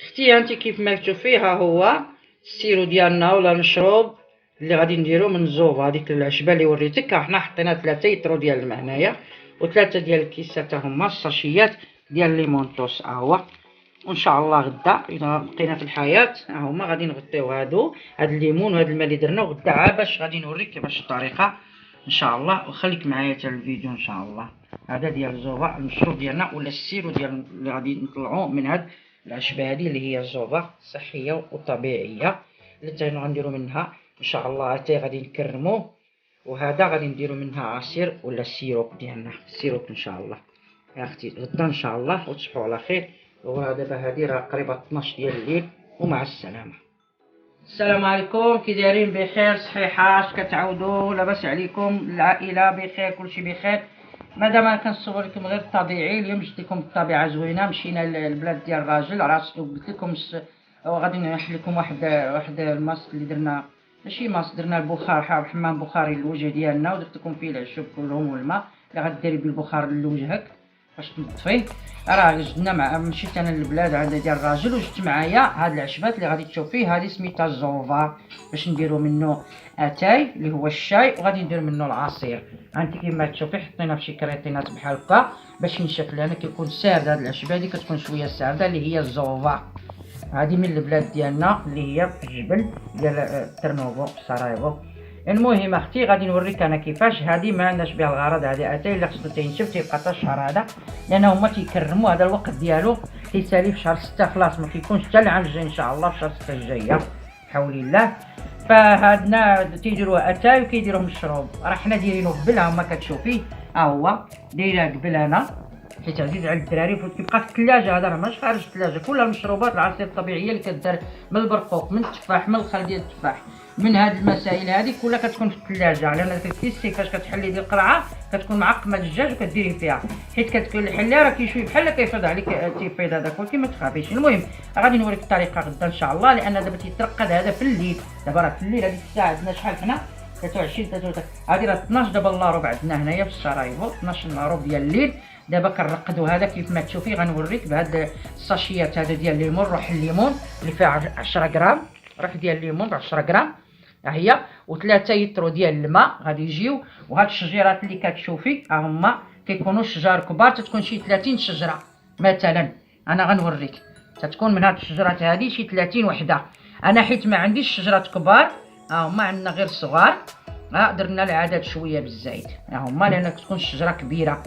اختي انت كيف ما تشوفي ها هو السيرو ديالنا ولا المشروب اللي غادي نديرو من الزوفا. هذيك العشبه اللي وريتك حنا حطينا 3 يترو ديال الماء هنايا و3 ديال الكيسات هما الساشيات ديال ليمونطوس ها هو. وان شاء الله غدا اذا بقينا في الحياه ها هما غادي نغطيو هاد الليمون وهاد الماء اللي درنا، وغدا عا باش غادي نوريك كيفاش الطريقه ان شاء الله. وخليك معايا حتى الفيديو ان شاء الله. هذا ديال الزوفا المشروب ديالنا ولا السيرو ديال اللي غادي نطلعوه من هاد العشبه هذه اللي هي الزوفا صحيه وطبيعيه اللي غنديرو منها ان شاء الله حتى غادي نكرموه. وهذا غادي نديرو منها عصير ولا السيروب ديالنا، السيروب ان شاء الله يا اختي غدا ان شاء الله. وتصبحوا على خير. ودابا هذه راه قريبه 12 ديال الليل ومع السلامه. السلام عليكم، كي دايرين؟ بخير صحيحه؟ اش كتعاودوا؟ لاباس عليكم؟ العائله بخير؟ كلشي بخير؟ مادام انا كنصور لكم غير الطبيعي، اليوم جبت لكم الطبيعه زوينه. مشينا للبلاد ديال الراجل راسو، قلت لكم غادي نحل لكم واحد الماس اللي درنا، ماشي ماس، درنا البخار، حمام بخاري للوجه ديالنا، ودرت لكم فيه العشب كلهم والماء اللي غديري بالبخار لوجهك باش تنظفيه. راه جبنا مشيت انا للبلاد عند ديال الراجل وجبت معايا هاد العشبات اللي غادي تشوفيه. هذه سميتها الزوفا باش نديرو منه اتاي اللي هو الشاي، وغادي ندير منه العصير. انت كيما تشوفي حطينا في شي كريطينات بحال هكا باش ينشف لنا كيكون سارد. هاد العشبه هادي كتكون شويه سارده اللي هي الزوفا. هذه من البلاد ديالنا اللي هي في الجبل ديال ترنوفو سرايفو. المهم اختي غادي نوريك انا كيفاش. هذه ما عندناش بها الغرض، هذه اتاي اللي خصو تينشف تيبقى حتى الشهر هذا، لان هما تيكرموا هذا الوقت ديالو كيسالي في شهر 6 خلاص، ما كيكونش حتى العام الجاي ان شاء الله في شهر 6 الجايه بحول الله. فهادنا تيديروه اتاي وكيديروه مشروب. راه حنا دايرينه قبل، ها هما كتشوفي ها هو دايره قبل انا حيت عزيز على الدراري كيبقى في الثلاجه. هذا راه ماش خارج الثلاجه، كلها المشروبات العصير الطبيعيه اللي كدار من البرقوق، من التفاح، من الخل ديال التفاح، من هاد المسائل هذه كلها كتكون في الثلاجه. لان كيسي فاش كتحلي ديال القرعه كتكون معقمه الدجاج وكديريه فيها، حيت كتحلي راه كيشوي بحال كيفيض عليك تيفيض هذاك، ولكن ما تخافيش. المهم غادي نوريك الطريقه غدا ان شاء الله، لان دابا تيترقد هذا في الليل. دابا راه في الليل، هذيك الساعه عندنا شحال حنا 23 33، هذه راه 12 دابا الا ربع عندنا هنايا في السرايفو، 12 الا ربع ديال الليل. دابا كنرقدوا هذا كيف ما تشوفي. غنوريك بهاد الساشيات هذا ديال الليمون، روح الليمون اللي فيها 10 غرام، روح ديال الليمون ب 10 غرام ها هي، و3 يترو ديال الماء غادي يجيو. وهاد الشجيرات اللي كتشوفي ها هما كيكونوا شجار كبار، تتكون شي 30 شجره مثلا. انا غنوريك تتكون من هاد الشجرات هادي شي 30 وحده. انا حيت ما عنديش شجرات كبار، ها هما عندنا غير صغار، درنا العدد شويه بالزايد ها هما، لان كتكون الشجره كبيره.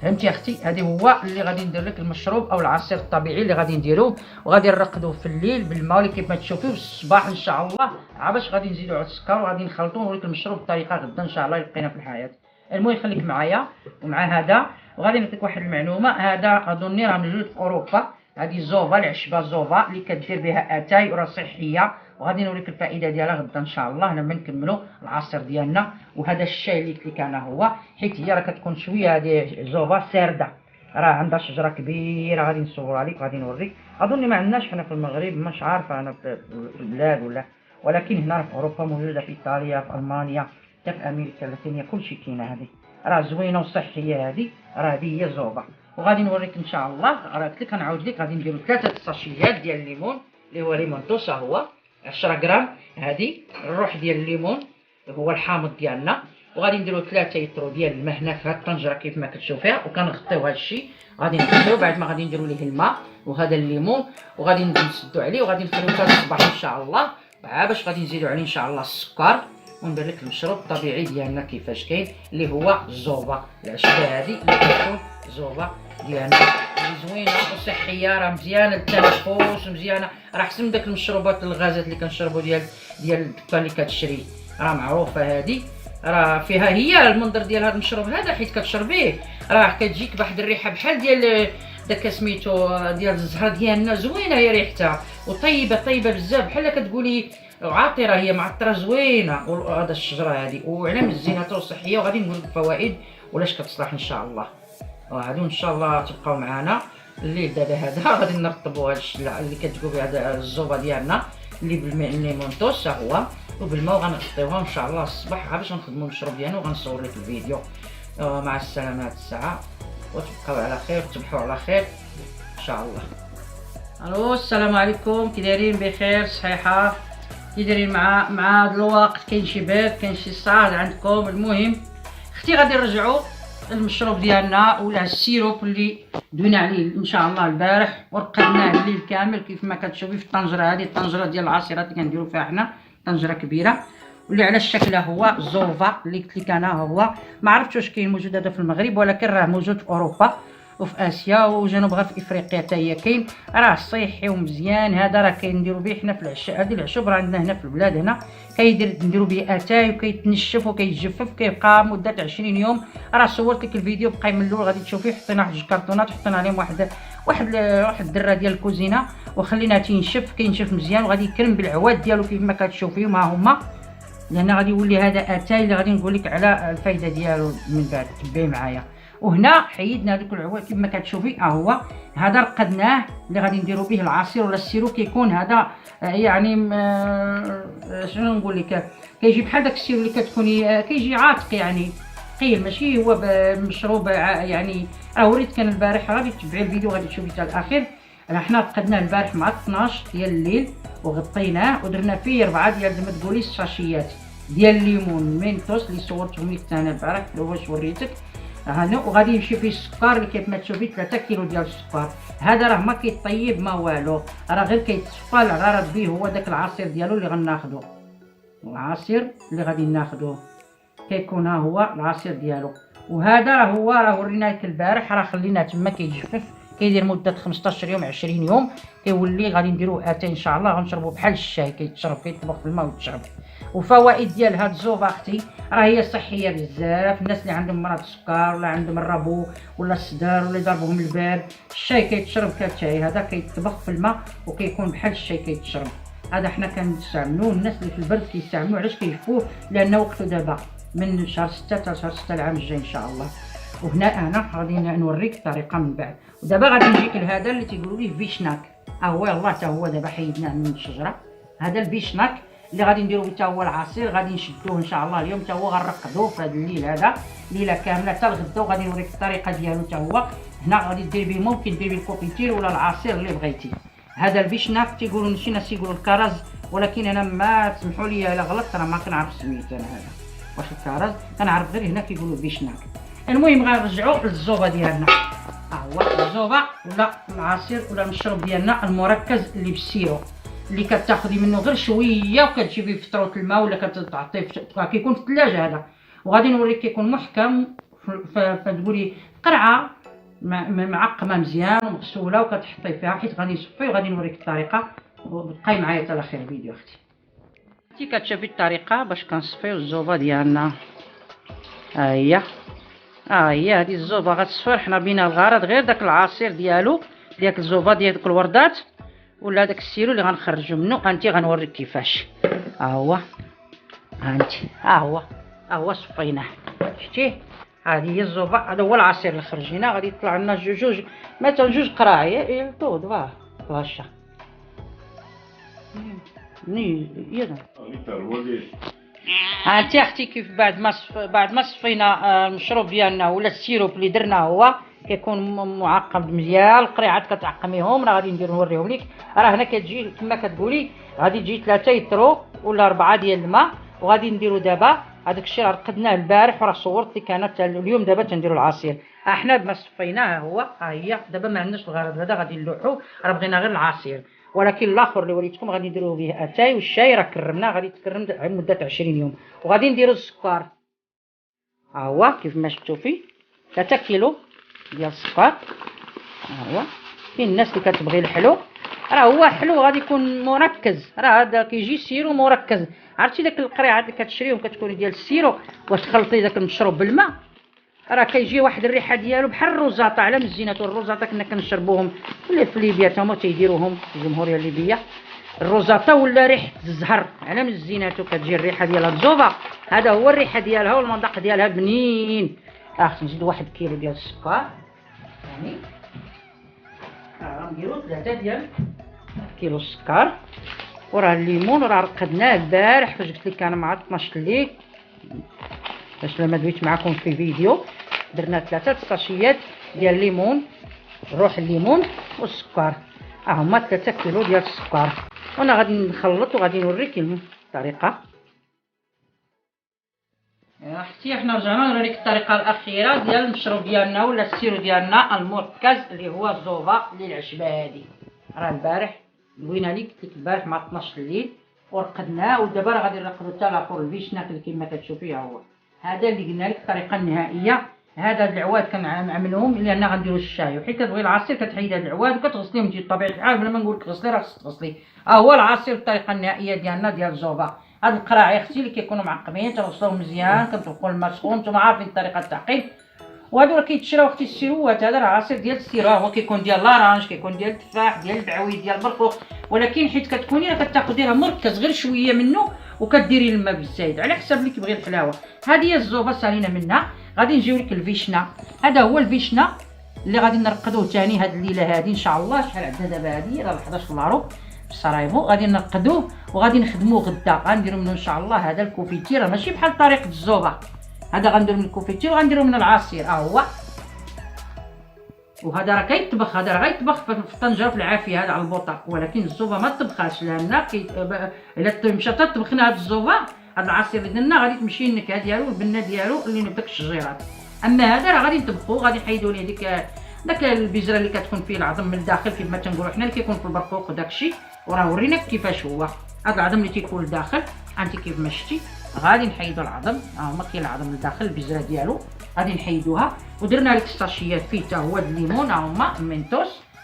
فهمتي يا اختي؟ هذه هو اللي غادي ندير لك المشروب او العصير الطبيعي اللي غادي نديروه، وغادي نرقدوه في الليل بالماء اللي كيف ما تشوفوا. الصباح ان شاء الله عا باش غادي نزيدوا على السكر وغادي نخلطوه ونوريك المشروب بطريقه غدا ان شاء الله يبقينا في الحياه. المهم خليك معايا ومع هذا. وغادي نعطيك واحد المعلومه، هذا اظني راه موجود في اوروبا. هذه زوفا، العشبه زوفا اللي كدير بها اتاي وراه صحيه، وغادي نوريك الفائده ديالها غدا ان شاء الله لما نكملوا العصير ديالنا. وهذا الشاي اللي قلت لك انا هو، حيت هي راه كتكون شويه هذه زوفا سارده، راه عندها شجره كبيره غادي نصور عليك وغادي نوريك. اظن ما عندناش حنا في المغرب، مش عارفه انا في البلاد ولا، ولكن هنا في اوروبا موجوده، في ايطاليا، في المانيا، حتى في امريكا اللاتينيه، كلشي كاينه. هذه راه زوينه وصحيه، هذه راه هذه هي زوفا. وغادي نوريك ان شاء الله. راه قلت لك غنعاود لك، غادي نديرو 3 ساشيات ديال الليمون اللي هو ليمونطوس هو 10 غرام. هذه الروح ديال الليمون هو الحامض ديالنا. وغادي نديرو 3 يترو ديال الماء هنا في هاد الطنجره كيف ما كتشوفيها، وكنغطيو هاد الشيء. غادي نغطيو بعد ما غادي نديرو ليه الماء وهذا الليمون، وغادي نسدو عليه وغادي نخليو حتى الصباح ان شاء الله. باش غادي نزيدو عليه ان شاء الله السكر، وندير لك المشروب الطبيعي ديالنا كيفاش كاين اللي هو الزوفا. العشبه هذه اللي كتكون زوفا ديالنا زوينه وصحيه، راه مزيانه للتنفس، مزيانه، راه احسن من داك المشروبات الغازات اللي كنشربوا ديال الدكان اللي كتشري. راه معروفه هذه، راه فيها هي المنظر ديال هذا المشروب هذا، حيت كتشربيه راه كتجيك بواحد الريحه بحال ديال داك سميتو ديال الزهر ديالنا، زوينه هي ريحتها وطيبه طيبه بزاف، بحال كتقولي عاطره، هي معطره زوينه. وهذا الشجره هذه وعلى مزيناتها وصحيه. وغادي نقول لك الفوائد ولاش كتصلح ان شاء الله. وهادو ان شاء الله تبقاو معنا الليل. دابا هذا غادي نرطبوا هاد الشله اللي كتقول بها هذا الزوبا ديالنا اللي بالليمونطوس هو وبالماء، وغنغطيوها ان شاء الله الصباح باش نخدموا المشروب ديالنا وغنصور لك الفيديو. مع السلامه هاد الساعه، وتبقاو على خير وتصبحوا على خير ان شاء الله. الو السلام عليكم، كي دايرين؟ بخير صحيحه؟ كي دايرين مع هذا الوقت؟ كاين شي برد، كاين شي صعاد عندكم؟ المهم اختي غادي نرجعوا المشروب ديالنا ولا السيروب اللي دوينا عليه ان شاء الله البارح ورقدناه الليل كامل كيف ما كتشوفي في الطنجره. هذه الطنجره ديال العصيرات اللي كنديروا فيها حنا، طنجره كبيره واللي على الشكل هو زوفا اللي قلت لك انا. هو ما عرفتش واش كاين موجود هذا في المغرب، ولكن راه موجود في اوروبا وفي اسيا وجنوب غرب افريقيا حتى هي كاين. راه صحي ومزيان. هذا راه كنديروا به حنا في العشاء. هذه العشوب راه عندنا هنا في البلاد هنا نديروا به اتاي وكيتنشف وكيتجفف كيبقى مده 20 يوم. راه صورت لك الفيديو بقى من الاول غادي تشوفيه. حطينا واحد جوج كرتونات وحطينا عليهم واحد الدره ديال الكوزينه وخليناه تينشف. كينشف مزيان وغادي يكرم بالعواد ديالو كيف ما كتشوفيهم ها هما، لان غادي يولي هذا اتاي اللي غادي نقول لك على الفايده ديالو من بعد. تبعي معايا. وهنا حيدنا هذوك العواد كيف ما كتشوفي. هو هذا رقدناه اللي غادي نديرو به العصير ولا السيرو. كيكون هذا يعني شنو نقول لك، كيجي بحال داك السيرو اللي كتكوني كيجي عاتق يعني ثقيل، ماشي هو مشروب يعني. وريت كان البارح، غادي تتبعي الفيديو غادي تشوفي حتى الاخير. حنا رقدناه البارح مع 12 ديال الليل وغطيناه ودرنا فيه 4 ديال زعما تقولي الساشيات ديال الليمون مينتوس اللي صورتهم لك انا البارح واش وريتك هنا. وغادي يمشي فيه السكر اللي كيف ما تشوفي 3 كيلو ديال السكر. هذا راه ما كيطيب ما والو، راه غير كيتصفى الغرض به هو داك العصير ديالو اللي غناخذو. العصير اللي غادي ناخذوه كيكون ها هو العصير ديالو. وهذا راه ورينا لك البارح، راه خليناه تما كيتجفف كيدير مده 15 يوم 20 يوم كيولي. غادي نديروه اتاي ان شاء الله غنشربوه بحال الشاي كيتشرب كيطبخ في الماء ويتشرب. وفوائد ديال هاد الزوفا اختي راه هي صحيه بزاف. الناس اللي عندهم مرض السكر ولا عندهم الربو ولا الصدر ولا ضربهم الباب، الشاي كيتشرب كالشاي. هذا كيطبخ في الماء وكيكون بحال الشاي كيتشرب. هذا حنا كنستعملوه. الناس اللي في البرد كيستعملوه. علاش كيشفوه؟ لان وقته دابا من شهر 6 حتى شهر 6 العام الجاي ان شاء الله. وهنا انا غادي نوريك الطريقه من بعد. ودابا غادي نجيك لهذا اللي تيقولوا ليه فيشناك. هو يلاه حتى هو دابا حيدناه من الشجره. هذا الفيشناك اللي غادي نديرو حتى هو العصير. غادي نشدوه ان شاء الله اليوم حتى هو غنرقدوه في هذا الليل، هذا ليله كامله حتى الغدا. وغادي نوريك الطريقه ديالو حتى هو. هنا غادي دير به، ممكن دير به الكوبيتير ولا العصير اللي بغيتي. هذا الفيشناك تيقولوا شي ناس يقولوا الكرز، ولكن انا ما تسمحوا لي الا غلطت انا ما كنعرف سميتو انا هذا واش الكرز. كنعرف غير هنا كيقولوا فيشناك. المهم غنرجعوا للزوبه ديالنا. هو الزوبه ولا العصير ولا المشروب ديالنا المركز اللي بالسيرو اللي كتاخذي منه غير شويه وكتجيبيه في فطروه الماء ولا كتعطيه كيكون في الثلاجه هذا. وغادي نوريك كيكون محكم فتقولي قرعه معقمه مزيان ومغسوله وكتحطي فيها حيت غادي نصفي. وغادي نوريك الطريقه. وبقاي معايا حتى لاخر الفيديو اختي. انتي كتشوفي الطريقه باش كنصفيو الزوبه ديالنا. ها هي هذه الزوبه غتصفر. حنا بينا الغرض غير داك العصير ديالو ديال الزوبه ديال داك الوردات ولا داك السيرو اللي غنخرجو منه. انتي غنوريك كيفاش. ها انتي ها هو صفيناه شتيه. هذه هي الزوبه. هذا هو العصير اللي خرجينا. غادي يطلع لنا جوج مثلا جوج قراعي طود فاه فاشا ني يدا. هانتي اختي كيف بعد ما صفينا المشروب ديالنا ولا السيروب اللي درنا هو كيكون معقم مزيان. القريعات كتعقميهم. راه غادي ندير نوريهم لك. راه هنا كتجي كما كتقولي غادي تجي 3 يترو ولا 4 ديال الماء. وغادي نديرو دابا هذاك الشيء راه رقدناه البارح وراه صورت لك انا اليوم. دابا تنديرو العصير. حنا بما صفيناه هو هي. دابا ما عندناش الغرض هذا غادي نلوحو. راه بغينا غير العصير. ولكن الاخر اللي وريتكم غادي نديرو به اتاي. والشاي راه كرمناه غادي يتكرم مده 20 يوم. وغادي نديرو السكر. هو كيف ما شفتوا فيه 3 كيلو ديال السكر. هو كاين الناس اللي كتبغي الحلو. راه هو حلو غادي يكون مركز. راه هذا كيجي سيرو مركز. عرفتي داك القريعات اللي كتشريهم كتكوني ديال السيرو واش تخلطي داك المشروب بالماء راه كيجي واحد الريحه ديالو بحال الروزاطه. على مزينات الروزاطه كنا كنشربوهم في ليبيا تما تيديروهم في الجمهوريه الليبيه. الروزاطه ولا ريحه الزهر على مزيناتو كتجي الريحه ديالها الزوبه. هذا هو الريحه ديالها والمذاق ديالها بنين. خصنا نزيدو 1 كيلو ديال السكر يعني. غنديرو 3 ديال كيلو السكر. وراه الليمون راه رقدناه البارح فاش قلت لك انا مع 12 الليل باش لما دويت معكم في فيديو. درنا 3 ساشيات ديال الليمون، روح الليمون والسكر. ها هما 3 كيلو ديال السكر. وانا غادي نخلط وغادي نوريك الطريقه. اختي حنا رجعنا نوريك الطريقه الاخيره ديال المشروب ديالنا ولا السيرو ديالنا المركز اللي هو الزوبا للعشبه هذه. راه البارح دوينا ليك قلت لك البارح مع 12 الليل ورقدناه، ودابا راه غادي نرقدو حتى لاخر الفيشنا كما كتشوفي. ها هو هذا اللي قلنا لك الطريقه النهائيه. هذا العواد كنعملوهم لان غنديروا الشاي، وحيت كتبغي العصير كتحيد هاد العواد وكتغسليهم انت بطبيعه الحال بلا ما نقول لك غسلي راه تغسلي. ها هو العصير الطريقه النهائيه ديالنا ديال الزوبا. هاد القراعي اختي اللي كيكونوا معقمين تغسلوهم مزيان، كنطبقوا الماء سخون، نتوما عارفين طريقه التعقيم. وهادو راه كيتشراو اختي السيروات. هذا راه عصير ديال السيرو، هو كيكون ديال لارانج، كيكون ديال التفاح، ديال البعويد، ديال البرقوق، ولكن حيت كتكوني راه كتاخدي راه مركز غير شويه منه وكديري الماء بالزايد على حساب اللي كيبغي الحلاوه. هذه هي الزوبه سالينا منها. غادي نجيو لك الفيشنا. هذا هو الفيشنا اللي غادي نرقدوه ثاني هاد الليله هذه ان شاء الله. شحال عندنا دابا؟ هذه راه 11 لارو بالصرايبو. غادي نرقدوه وغادي نخدموه غدا. غنديرو منه ان شاء الله هذا الكوفيتير، ماشي بحال طريقه الزوبه. هذا غنديرو من الكوفيتير وغنديرو من العصير. ها هو. وهذا راه كيطبخ، هذا راه غيطبخ في الطنجره في العافيه هذا على البوطه، ولكن الزوبه ما تطبخاش لان الا مشات طبخنا هاد الزوبه هاد العصير اللي درنا غادي تمشي النكهه ديالو البنه ديالو اللي بداك الشجيرات. اما هذا راه غادي نطبخوه، غادي نحيدوا ليه داك البذره اللي كتكون فيه العظم من الداخل كما تنقولوا حنا اللي كيكون في البرقوق وداكشي. وراه وريناك كيفاش هو هذا العظم اللي تيكون لداخل. انت كيف ما شفتي غادي نحيدوا العظم. ها هما كاين العظم لداخل البذره ديالو غادي نحيدوها. ودرنا لك الساشيات فيه حتى هو الليمون. ها هما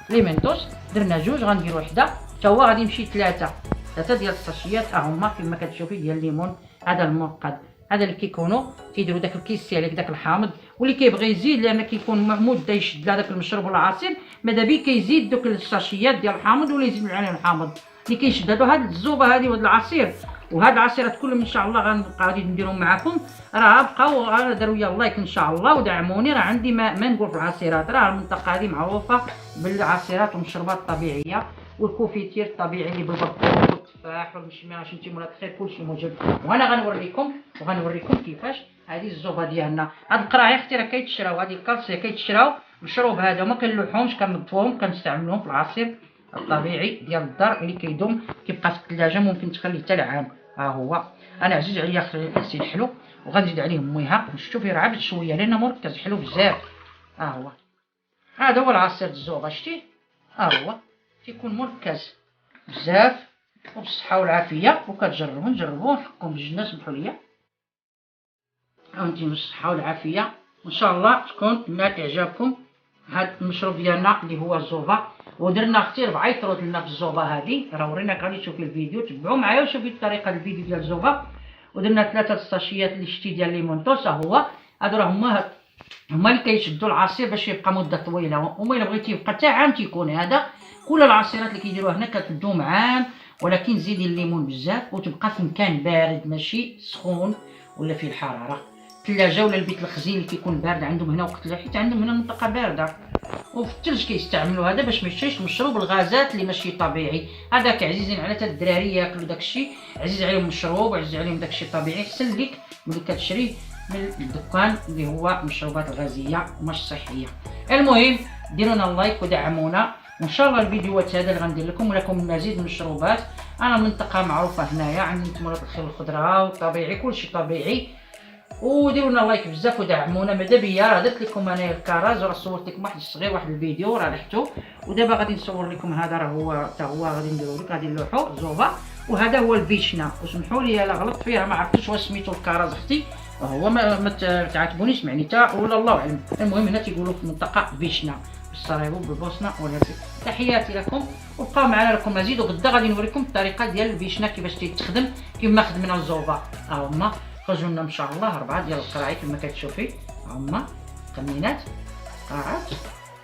مينتوس درنا جوج، غنديروا وحده حتى هو غادي يمشي ثلاثه ديال الساشيات. ها هما كما كتشوفي ديال الليمون هذا الموقد. هذا اللي كيكونوا كيديروا داك الكيسي عليك داك الحامض، واللي كيبغي يزيد لان كيكون مده يشد هذاك المشروب ولا العصير ماذا بيه كيزيد دوك الساشيات ديال الحامض ولا يزيد عليهم الحامض اللي كيشد هادو. هاد الزوبه هذه وهاد العصير وهاد العصيرات كلهم ان شاء الله غادي نديرهم معكم. راه بقاو داروا لي اللايك ان شاء الله ودعموني. راه عندي ما نقول في العصيرات، راه المنطقه هذه معروفه بالعصيرات والمشروبات الطبيعيه والكوفيتير الطبيعي اللي بالبرقوق والتفاح والمشميره شنتي مولا الخير كلشي موجود. وانا غنوريكم كيفاش هذه الزوبه ديالنا. هاد القراعي اختي راه كيتشراو، هذه الكالسيه كيتشراو. المشروب هذا ما كنلوحهمش، كنضفوهم كنستعملوهم في العصير الطبيعي ديال الدار اللي كيدوم كيبقى في الثلاجه ممكن تخليه حتى العام. ها هو انا عزيز عليا خصي الحلو وغنزيد عليه ميها. شوفي راه عبد شويه لان مركز حلو بزاف. ها هو هذا هو العصير الزوبه شتي. ها هو كيكون مركز بزاف وبالصحه والعافيه، وكتجربوه نجربوه نحكم بالجنه سمحوا لي. هانتي بالصحه والعافيه وان شاء الله تكون نال اعجابكم هاد المشروب ديالنا اللي هو الزوبا. ودرنا اختي 4 يطرو لنا في الزوبا هذه، راه وريناك غادي تشوفي الفيديو تبعوا معايا وشوفي الطريقه الفيديو ديال الزوبا. ودرنا 3 ساشيات اللي شتي ديال ليمونطوس. هو هادو راه هما اللي كيشدوا العصير باش يبقى مده طويله. وما الا بغيتي يبقى حتى عام تيكون هذا. كل العصيرات اللي كيديروها هنا كتدوم عام، ولكن زيدي الليمون بزاف وتبقى في مكان بارد ماشي سخون ولا فيه الحراره. الثلاجه ولا البيت الخزين اللي كيكون بارد عندهم هنا وقت حيت عندهم هنا منطقه بارده. وفي الثلج كيستعملوا هذا باش ما يشيش المشروب الغازات اللي ماشي طبيعي. هذاك عزيزين على حتى الدراري ياكلوا داكشي، عزيز عليهم المشروب وعزيز عليهم داكشي طبيعي. احسن لك ملي كتشري من الدكان اللي هو مشروبات غازيه ومش صحيه. المهم ديروا لنا اللايك ودعمونا، وان شاء الله الفيديوهات هذا اللي غندير لكم ولكم المزيد من المشروبات. انا منطقه معروفه هنايا عندي نتمرات الخير والخضره والطبيعي كلشي طبيعي. وديروا لنا لايك بزاف ودعمونا. ماذا بيا راه درت لكم انايا الكراز وراه صورت لكم واحد الصغير واحد الفيديو راه ريحتو. ودابا غادي نصور لكم هذا راه هو حتى هو غادي نديرو لك غادي نلوحو زوبا. وهذا هو الفيشنا. وسمحوا لي الا غلطت فيه راه ما عرفتش واش سميتو الكراز اختي. هو ما تعاتبونيش معنيتها ولا الله اعلم. المهم هنا تيقولوا في المنطقه فيشنا بالصرايبو بالبوسنه ونرسي. تحياتي لكم وبقاو معنا لكم مزيد. وغدا غادي نوريكم الطريقه ديال الفيشنا كيفاش تيتخدم كما خدمنا الزوبا. ها هما خرجوا لنا ان شاء الله 4 ديال القراعي كما كتشوفي. هما قنينات قراعات.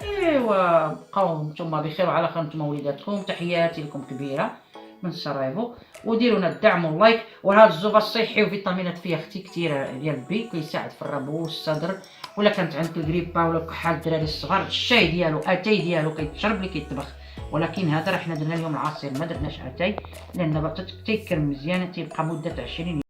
ايوا بقاو نتوما بخير وعلى خير نتوما وليداتكم. تحياتي لكم كبيره من سرايبو. وديروا لنا الدعم واللايك. وهذا الزوبا الصحي وفيتامينات فيه اختي كثيره ديال البي كيساعد في الربو والصدر. ولا كانت عندك الغريبه ولا كحال الدراري الصغار الشاي ديالو اتاي ديالو كيتشرب اللي كيطبخ. ولكن هذا راه حنا درنا اليوم العصير ما درناش اتاي لان تيكرم مزيان تيبقى مده 20